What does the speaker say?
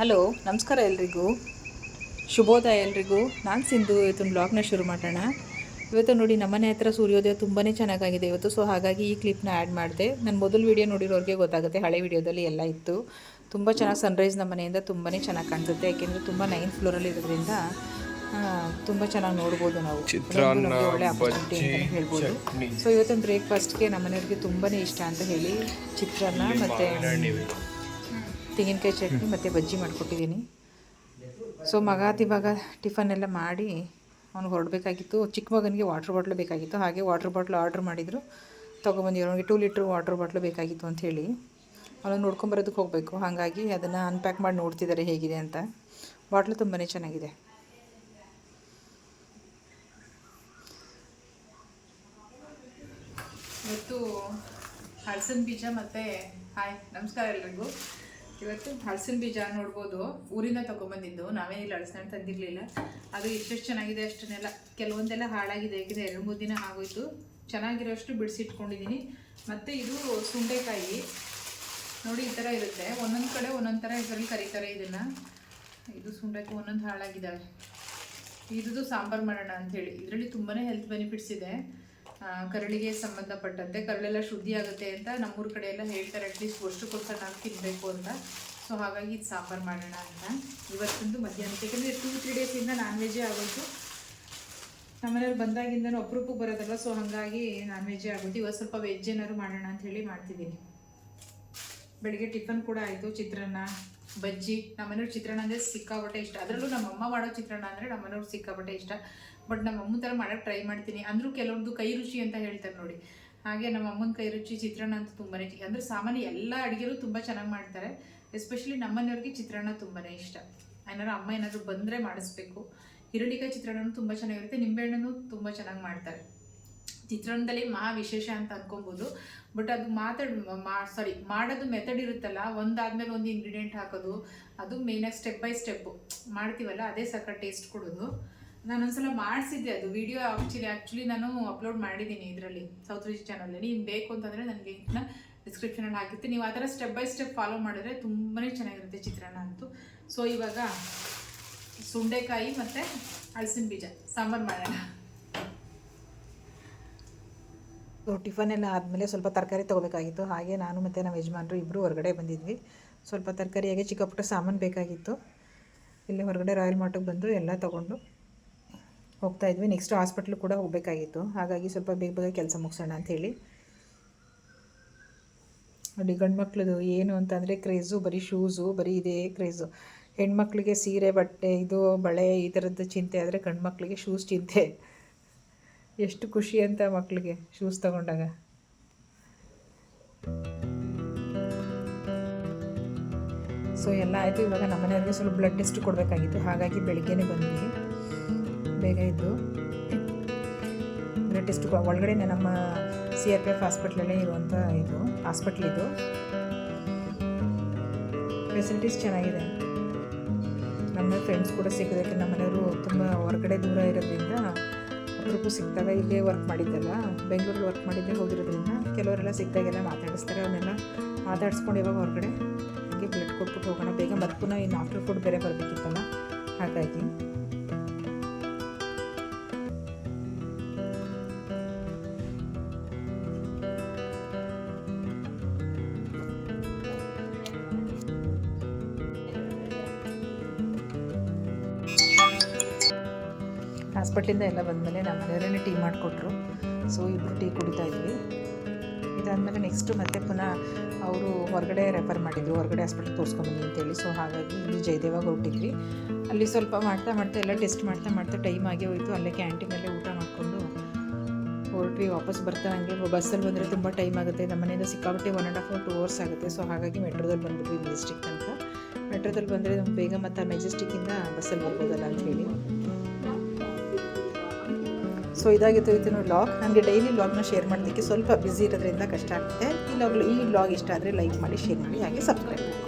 Hello, ನಮಸ್ಕಾರ ಎಲ್ರಿಗೂ. ಶುಭೋದಯ ಎಲ್ರಿಗೂ. ನಾನು ಸಿಂಧು. ಇವತ್ತೊಂದು ಬ್ಲಾಗ್ನ ಶುರು ಮಾಡೋಣ. ಇವತ್ತು ನೋಡಿ, ನಮ್ಮನೆ ಹತ್ರ ಸೂರ್ಯೋದಯ ತುಂಬಾ ಚೆನ್ನಾಗಾಗಿದೆ ಇವತ್ತು. ಸೊ ಹಾಗಾಗಿ ಈ ಕ್ಲಿಪ್ನ ಆ್ಯಡ್ ಮಾಡಿದೆ. ನನ್ನ ಮೊದಲು ವೀಡಿಯೋ ನೋಡಿರೋರಿಗೆ ಗೊತ್ತಾಗುತ್ತೆ, ಹಳೆ ವೀಡಿಯೋದಲ್ಲಿ ಎಲ್ಲ ಇತ್ತು. ತುಂಬ ಚೆನ್ನಾಗಿ ಸನ್ರೈಸ್ ನಮ್ಮ ಮನೆಯಿಂದ ತುಂಬಾ ಚೆನ್ನಾಗಿ ಕಾಣಿಸುತ್ತೆ. ಯಾಕೆಂದರೆ ತುಂಬ 9th ಫ್ಲೋರಲ್ಲಿ ಇರೋದ್ರಿಂದ ತುಂಬ ಚೆನ್ನಾಗಿ ನೋಡ್ಬೋದು ನಾವು. ನಮಗೆ ಒಳ್ಳೆ ಆಪರ್ಚುನಿಟಿ ಅಂತಲೇ ಹೇಳ್ಬೋದು. ಸೊ ಇವತ್ತೊಂದು ಬ್ರೇಕ್ಫಾಸ್ಟ್ಗೆ ನಮ್ಮ ಮನೆಯವ್ರಿಗೆ ತುಂಬಾ ಇಷ್ಟ ಅಂತ ಹೇಳಿ ಚಿತ್ರಾನ್ನ ಮತ್ತು ತೆಂಗಿನಕಾಯಿ ಚಟ್ನಿ ಮತ್ತು ಬಜ್ಜಿ ಮಾಡಿಕೊಟ್ಟಿದ್ದೀನಿ. ಸೊ ಇವಾಗ ಟಿಫನ್ ಎಲ್ಲ ಮಾಡಿ ಅವ್ನಿಗೆ ಹೊರಡಬೇಕಾಗಿತ್ತು. ಚಿಕ್ಕ ಮಗನಿಗೆ ವಾಟ್ರ್ ಬಾಟ್ಲು ಬೇಕಾಗಿತ್ತು. ಹಾಗೆ ವಾಟ್ರ್ ಬಾಟ್ಲು ಆರ್ಡ್ರ್ ಮಾಡಿದರು, ತೊಗೊಬಂದಿರೋ. ಅವನಿಗೆ 2 ಲೀಟ್ರ್ ವಾಟ್ರ್ ಬಾಟ್ಲು ಬೇಕಾಗಿತ್ತು ಅಂಥೇಳಿ ಅವನು ನೋಡ್ಕೊಂಬರೋದಕ್ಕೆ ಹೋಗಬೇಕು. ಹಾಗಾಗಿ ಅದನ್ನು ಅನ್ಪ್ಯಾಕ್ ಮಾಡಿ ನೋಡ್ತಿದ್ದಾರೆ ಹೇಗಿದೆ ಅಂತ. ಬಾಟ್ಲು ತುಂಬಾ ಚೆನ್ನಾಗಿದೆ. ಇವತ್ತು ಹಲಸಿನ ಬೀಜ ಮತ್ತು ನಮಸ್ಕಾರ ಎಲ್ರಿಗೂ. ಇವತ್ತು ಹಲಸಿನ ಬೀಜ ನೋಡ್ಬೋದು, ಊರಿಂದ ತೊಗೊಂಬಂದಿದ್ದು. ನಾವೇನಿಲ್ಲ ಹಲಸಿನ ತಂದಿರಲಿಲ್ಲ. ಅದು ಎಷ್ಟೆಷ್ಟು ಚೆನ್ನಾಗಿದೆ ಅಷ್ಟನ್ನೆಲ್ಲ, ಕೆಲವೊಂದೆಲ್ಲ ಹಾಳಾಗಿದೆ. ಯಾಕೆಂದರೆ 2-3 ದಿನ ಆಗೋಯ್ತು. ಚೆನ್ನಾಗಿರೋಷ್ಟು ಬಿಡಿಸಿಟ್ಕೊಂಡಿದ್ದೀನಿ. ಮತ್ತು ಇದು ಸುಂಡೆಕಾಯಿ ನೋಡಿ, ಈ ಥರ ಇರುತ್ತೆ. ಒಂದೊಂದು ಕಡೆ ಒಂದೊಂದು ಥರ ಇದರಲ್ಲಿ ಕರೀತಾರೆ ಇದನ್ನು. ಇದು ಸುಂಡೆಕಾಯಿ ಒಂದೊಂದು ಹಾಳಾಗಿದ್ದಾವೆ. ಇದ್ದು ಸಾಂಬಾರು ಮಾಡೋಣ ಅಂಥೇಳಿ. ಇದರಲ್ಲಿ ತುಂಬಾ ಹೆಲ್ತ್ ಬೆನಿಫಿಟ್ಸ್ ಇದೆ. ಕರಳಿಗೆ ಸಂಬಂಧಪಟ್ಟಂತೆ ಕರಳೆಲ್ಲ ಶುದ್ಧಿ ಆಗುತ್ತೆ ಅಂತ ನಮ್ಮೂರ ಕಡೆ ಎಲ್ಲ ಹೇಳ್ತಾರೆ. ಅಟ್ಲೀಸ್ಟ್ ವರ್ಷಕ್ಕೊಂದ್ಸಲ ನಾವು ತಿನ್ನಬೇಕು ಅಂತ. ಸೊ ಹಾಗಾಗಿ ಇದು ಸಾಂಬಾರು ಮಾಡೋಣ ಅಂತ ಇವತ್ತೊಂದು ಮಧ್ಯಾಹ್ನಕ್ಕೆ. ಯಾಕಂದರೆ 2-3 ಡೇಸಿಂದ ನಾನ್ ವೆಜ್ಜೇ ಆಗೋಯ್ತು. ನಮ್ಮನೆಯವ್ರು ಬಂದಾಗಿಂದನೂ ಅಪರೂಪಕ್ಕೆ ಬರೋದಲ್ಲ. ಸೊ ಹಾಗಾಗಿ ನಾನ್ ವೆಜ್ಜೇ ಆಗೋಯ್ತು. ಇವತ್ತು ಸ್ವಲ್ಪ ವೆಜ್ ಏನಾದ್ರು ಮಾಡೋಣ ಅಂಥೇಳಿ ಮಾಡ್ತಿದ್ದೀನಿ. ಬೆಳಿಗ್ಗೆ ಟಿಫನ್ ಕೂಡ ಆಯಿತು. ಚಿತ್ರಾನ್ನ, ಬಜ್ಜಿ. ನಮ್ಮನೆಯವ್ರು ಚಿತ್ರಾನ್ನ ಅಂದರೆ ಸಿಕ್ಕಾಪಟ್ಟೆ ಇಷ್ಟ. ಅದರಲ್ಲೂ ನಮ್ಮಮ್ಮ ಮಾಡೋ ಚಿತ್ರಾನ್ನ ಅಂದರೆ ನಮ್ಮನೆಯವ್ರು ಸಿಕ್ಕಾಪಟ್ಟೆ ಇಷ್ಟ. ಬಟ್ ನಮ್ಮ ಅಮ್ಮನ ಥರ ಮಾಡೋಕ್ಕೆ ಟ್ರೈ ಮಾಡ್ತೀನಿ. ಅಂದರೂ ಕೆಲವೊಂದು ಕೈ ರುಚಿ ಅಂತ ಹೇಳ್ತಾರೆ ನೋಡಿ. ಹಾಗೆ ನಮ್ಮ ಅಮ್ಮನ ಕೈ ರುಚಿ ಚಿತ್ರಾನ್ನ ಅಂತ ತುಂಬಾ ಅಂದರೆ ಸಾಮಾನ್ಯ ಎಲ್ಲ ಅಡುಗೆಯೂ ತುಂಬ ಚೆನ್ನಾಗಿ ಮಾಡ್ತಾರೆ. ಎಸ್ಪೆಷಲಿ ನಮ್ಮನೆಯವ್ರಿಗೆ ಚಿತ್ರಾನ್ನ ತುಂಬಾ ಇಷ್ಟ. ಅಮ್ಮ ಏನಾದರೂ ಬಂದರೆ ಮಾಡಿಸ್ಬೇಕು. ಹಿರಳಿಕಾಯಿ ಚಿತ್ರಾನ್ನೂ ತುಂಬ ಚೆನ್ನಾಗಿರುತ್ತೆ. ನಿಂಬೆಹಣ್ಣು ತುಂಬ ಚೆನ್ನಾಗಿ ಮಾಡ್ತಾರೆ. ಚಿತ್ರಾನ್ನದಲ್ಲಿ ವಿಶೇಷ ಅಂತ ಅನ್ಕೊಬೋದು. ಬಟ್ ಅದು ಮಾಡೋದು ಮೆಥಡ್ ಇರುತ್ತಲ್ಲ, ಒಂದಾದ್ಮೇಲೆ ಒಂದು ಇಂಗ್ರೀಡಿಯೆಂಟ್ ಹಾಕೋದು, ಅದು ಮೇನಾಗಿ ಸ್ಟೆಪ್ ಬೈ ಸ್ಟೆಪ್ಪು ಮಾಡ್ತೀವಲ್ಲ, ಅದೇ ಸಕ್ಕ ಟೇಸ್ಟ್ ಕೊಡೋದು. ನಾನೊಂದ್ಸಲ ಮಾಡಿಸಿದ್ದೆ ಅದು ವಿಡಿಯೋ. ಆ್ಯಕ್ಚುಲಿ ನಾನು ಅಪ್ಲೋಡ್ ಮಾಡಿದ್ದೀನಿ ಇದರಲ್ಲಿ, ಸೌತ್ ರುಚಿ ಚಾನಲಲ್ಲಿ. ನೀವು ಬೇಕು ಅಂತಂದರೆ ನನಗೆ ಲಿಂಕ್ನ ಡಿಸ್ಕ್ರಿಪ್ಷನಲ್ಲಿ ಹಾಕಿರ್ತೀನಿ. ನೀವು ಆ ಥರ ಸ್ಟೆಪ್ ಬೈ ಸ್ಟೆಪ್ ಫಾಲೋ ಮಾಡಿದ್ರೆ ತುಂಬಾ ಚೆನ್ನಾಗಿರುತ್ತೆ ಚಿತ್ರಾನ್ನ ಅಂತೂ. ಸೊ ಇವಾಗ ಸುಂಡೆಕಾಯಿ ಮತ್ತು ಹಲಸಿನ ಬೀಜ ಸಾಂಬಾರು ಮಾಡೋಣ. ಸೊ ಟಿಫನ್ ಎಲ್ಲ ಆದಮೇಲೆ ಸ್ವಲ್ಪ ತರಕಾರಿ ತೊಗೋಬೇಕಾಗಿತ್ತು. ಹಾಗೆ ನಾನು ಮತ್ತು ನಮ್ಮ ಯಜಮಾನರು ಇಬ್ಬರು ಹೊರಗಡೆ ಬಂದಿದ್ವಿ. ಸ್ವಲ್ಪ ತರಕಾರಿಯಾಗೆ ಚಿಕ್ಕ ಪುಟ್ಟ ಸಾಮಾನು ಬೇಕಾಗಿತ್ತು. ಇಲ್ಲಿ ಹೊರಗಡೆ ರಾಯಲ್ ಮಾರ್ಟಿಗೆ ಬಂದು ಎಲ್ಲ ತೊಗೊಂಡು ಹೋಗ್ತಾಯಿದ್ವಿ. ನೆಕ್ಸ್ಟ್ ಹಾಸ್ಪಿಟ್ಲ್ ಕೂಡ ಹೋಗಬೇಕಾಗಿತ್ತು. ಹಾಗಾಗಿ ಸ್ವಲ್ಪ ಬೇಗ ಕೆಲಸ ಮುಗಿಸೋಣ ಅಂಥೇಳಿ. ನೋಡಿ, ಗಂಡು ಮಕ್ಳದು ಏನು ಅಂತಂದರೆ ಕ್ರೇಜು, ಬರೀ ಶೂಸು, ಬರೀ ಇದೇ ಕ್ರೇಜು. ಹೆಣ್ಮಕ್ಳಿಗೆ ಸೀರೆ, ಬಟ್ಟೆ, ಇದು ಬಳೆ, ಈ ಥರದ್ದು ಚಿಂತೆ ಆದರೆ ಗಂಡು ಮಕ್ಕಳಿಗೆ ಶೂಸ್ ಚಿಂತೆ. ಎಷ್ಟು ಖುಷಿ ಅಂತ ಮಕ್ಕಳಿಗೆ ಶೂಸ್ ತಗೊಂಡಾಗ. ಸೊ ಎಲ್ಲ ಆಯಿತು. ಇವಾಗ ನಮ್ಮನೆಯವ್ರಿಗೆ ಸ್ವಲ್ಪ ಬ್ಲಡ್ ಟೆಸ್ಟ್ ಕೊಡಬೇಕಾಗಿತ್ತು. ಹಾಗಾಗಿ ಬೆಳಿಗ್ಗೆನೇ ಬಂದ್ವಿ, ಬೇಗ ಇದ್ದು ಬ್ಲಡ್ ಟೆಸ್ಟ್ ಒಳಗಡೆ ನಮ್ಮ CRPF ಹಾಸ್ಪಿಟ್ಲಲ್ಲೇ ಇರುವಂಥ ಇದು ಹಾಸ್ಪಿಟ್ಲಿದು. ಫೆಸಿಲಿಟೀಸ್ ಚೆನ್ನಾಗಿದೆ. ನಮ್ಮ ಫ್ರೆಂಡ್ಸ್ ಕೂಡ ಸಿಗೋದಕ್ಕೆ, ನಮ್ಮನೆಯವರು ತುಂಬ ಹೊರಗಡೆ ದೂರ ಇರೋದ್ರಿಂದ ಒಬ್ರಿಗೂ ಸಿಕ್ಕಿದಾಗ ಇಲ್ಲೇ ವರ್ಕ್ ಮಾಡಿದ್ದಲ್ಲ, ಬೆಂಗಳೂರಲ್ಲಿ ವರ್ಕ್ ಮಾಡಿದ್ದೇ ಹೋಗಿರೋದ್ರಿಂದ ಕೆಲವರೆಲ್ಲ ಸಿಕ್ಕಿದಾಗೆಲ್ಲ ಮಾತಾಡಿಸ್ತಾರೆ. ಅವನ್ನೆಲ್ಲ ಮಾತಾಡಿಸ್ಕೊಂಡು ಇವಾಗ ಹೊರಗಡೆ ಹಾಗೆ ಬ್ಲಡ್ ಕೊಟ್ಬಿಟ್ಟು ಹೋಗೋಣ ಬೇಗ. ಮತ್ತು ಪುನಃ ಇನ್ನು ಆಫ್ಟರ್ ಫುಡ್ ಬೇರೆ ಬರಬೇಕಿತ್ತಲ್ಲ, ಹಾಗಾಗಿ ಹಾಸ್ಪಿಟ್ಲಿಂದ ಎಲ್ಲ ಬಂದಮೇಲೆ ನಮ್ಮ ಮನೆಯವರೇ ಟೀ ಮಾಡಿಕೊಟ್ರು. ಸೊ ಇಬ್ಬರು ಟೀ ಕುಡಿತಾ ಇದ್ವಿ. ಇದಾದಮೇಲೆ ನೆಕ್ಸ್ಟು ಮತ್ತೆ ಪುನಃ ಅವರು ಹೊರಗಡೆ ರೆಫರ್ ಮಾಡಿದ್ರು, ಹೊರಗಡೆ ಹಾಸ್ಪಿಟ್ಲ್ ತೋರಿಸ್ಕೊಂಬನ್ನಿ ಅಂತೇಳಿ. ಸೊ ಹಾಗಾಗಿ ಇಲ್ಲಿ ಜಯದೇವಾಗ ಹೊರಟಿದ್ವಿ. ಅಲ್ಲಿ ಸ್ವಲ್ಪ ಮಾಡ್ತಾ ಎಲ್ಲ ಟೆಸ್ಟ್ ಮಾಡ್ತಾ ಟೈಮ್ ಆಗೇ ಹೋಯಿತು. ಅಲ್ಲೇ ಕ್ಯಾಂಟೀನಲ್ಲೇ ಊಟ ಮಾಡಿಕೊಂಡು ಹೊರಟ್ವಿ. ವಾಪಸ್ ಬರ್ತಾ ಹಂಗೆ ಬಸ್ಸಲ್ಲಿ ಬಂದರೆ ತುಂಬ ಟೈಮ್ ಆಗುತ್ತೆ. ನಮ್ಮ ಮನೆಯಿಂದ ಸಿಕ್ಕಾಪಟ್ಟೆ 1.5 to 2 hours ಆಗುತ್ತೆ. ಸೊ ಹಾಗಾಗಿ ಮೆಟ್ರೋದಲ್ಲಿ ಬಂದ್ಬಿಟ್ವಿ ಮೆಜೆಸ್ಟಿಕ್ ತನಕ. ಮೆಟ್ರೋದಲ್ಲಿ ಬಂದರೆ ನಮ್ಗೆ ಬೇಗ ಮತ್ತು ಮೆಜೆಸ್ಟಿಕ್ಕಿಂದ ಬಸ್ಸಲ್ಲಿ ಬರ್ಬೋದಲ್ಲ ಅಂಥೇಳಿ. ಸೊ ಇದಾಗಿತ್ತು ಇವತ್ತಿನ ವ್ಲಾಗ್. ನನಗೆ ಡೈಲಿ ವ್ಲಾಗ್ನ ಶೇರ್ ಮಾಡೋದಕ್ಕೆ ಸ್ವಲ್ಪ ಬ್ಯುಸಿ ಇರೋದ್ರಿಂದ ಕಷ್ಟ ಆಗ್ತದೆ. ಈ ವ್ಲಾಗ್ ಇಷ್ಟ ಆದರೆ ಲೈಕ್ ಮಾಡಿ, ಶೇರ್ ಮಾಡಿ, ಹಾಗೆ ಸಬ್ಸ್ಕ್ರೈಬ್ ಮಾಡಿ.